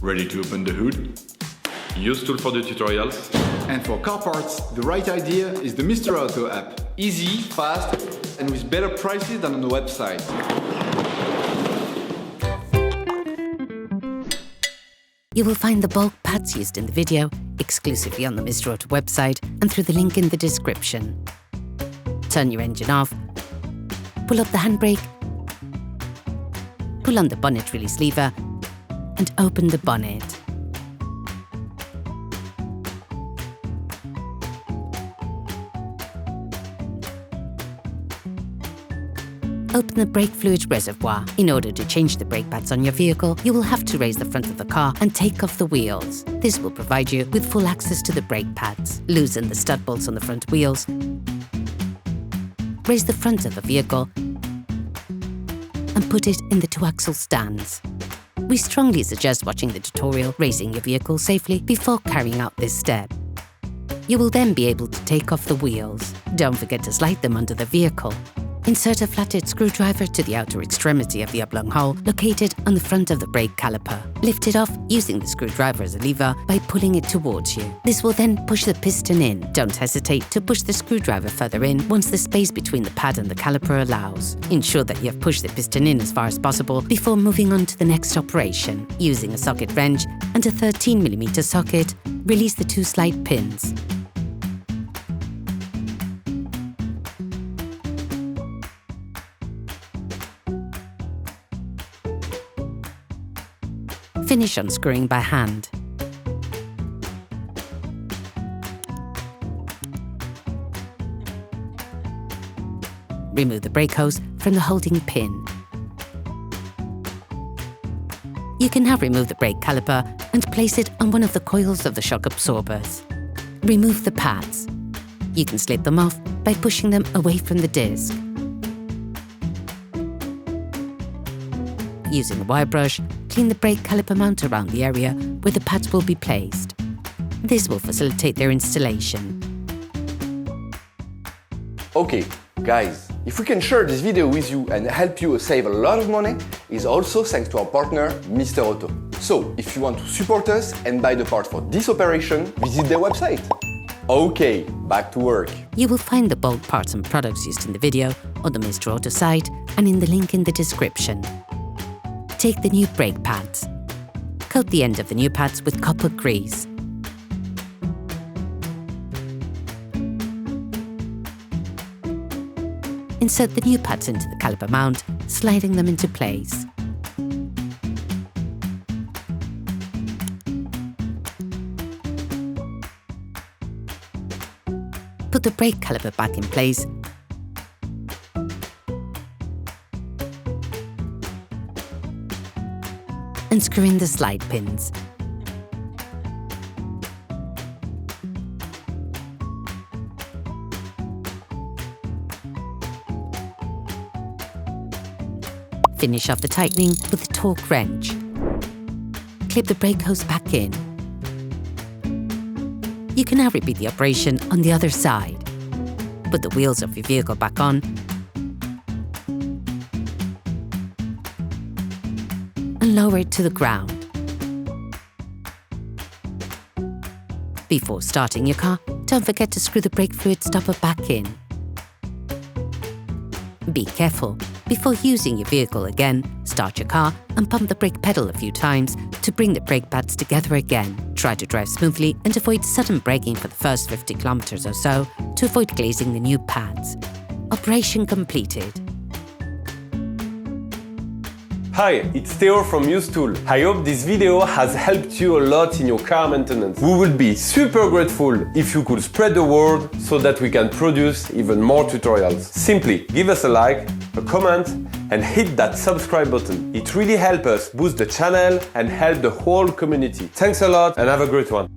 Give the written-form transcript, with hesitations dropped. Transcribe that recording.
Ready to open the hood? UseTool for the tutorials. And for car parts, the right idea is the Mr. Auto app. Easy, fast, and with better prices than on the website. You will find the bulk pads used in the video exclusively on the Mr. Auto website and through the link in the description. Turn your engine off, pull up the handbrake, pull on the bonnet release lever and open the bonnet. Open the brake fluid reservoir. In order to change the brake pads on your vehicle, you will have to raise the front of the car and take off the wheels. This will provide you with full access to the brake pads. Loosen the stud bolts on the front wheels. Raise the front of the vehicle and put it in the two-axle stands. We strongly suggest watching the tutorial raising your vehicle safely before carrying out this step. You will then be able to take off the wheels. Don't forget to slide them under the vehicle. Insert a flathead screwdriver to the outer extremity of the oblong hole located on the front of the brake caliper. Lift it off using the screwdriver as a lever by pulling it towards you. This will then push the piston in. Don't hesitate to push the screwdriver further in once the space between the pad and the caliper allows. Ensure that you have pushed the piston in as far as possible before moving on to the next operation. Using a socket wrench and a 13mm socket, release the two slide pins. Finish unscrewing by hand. Remove the brake hose from the holding pin. You can now remove the brake caliper and place it on one of the coils of the shock absorbers. Remove the pads. You can slip them off by pushing them away from the disc. Using a wire brush, clean the brake caliper mount around the area where the pads will be placed. This will facilitate their installation. Okay, guys, if we can share this video with you and help you save a lot of money, is also thanks to our partner, Mr. Auto. So, if you want to support us and buy the part for this operation, visit their website. Okay, back to work. You will find the bulk parts and products used in the video on the Mr. Auto site and in the link in the description. Take the new brake pads. Coat the end of the new pads with copper grease. Insert the new pads into the caliper mount, sliding them into place. Put the brake caliper back in place and screw in the slide pins. Finish off the tightening with a torque wrench. Clip the brake hose back in. You can now repeat the operation on the other side. Put the wheels of your vehicle back on and lower it to the ground. Before starting your car, don't forget to screw the brake fluid stopper back in. Be careful. Before using your vehicle again, start your car and pump the brake pedal a few times to bring the brake pads together again. Try to drive smoothly and avoid sudden braking for the first 50 kilometers or so to avoid glazing the new pads. Operation completed. Hi, it's Theo from UseTool. I hope this video has helped you a lot in your car maintenance. We would be super grateful if you could spread the word so that we can produce even more tutorials. Simply give us a like, a comment, and hit that subscribe button. It really helps us boost the channel and help the whole community. Thanks a lot and have a great one.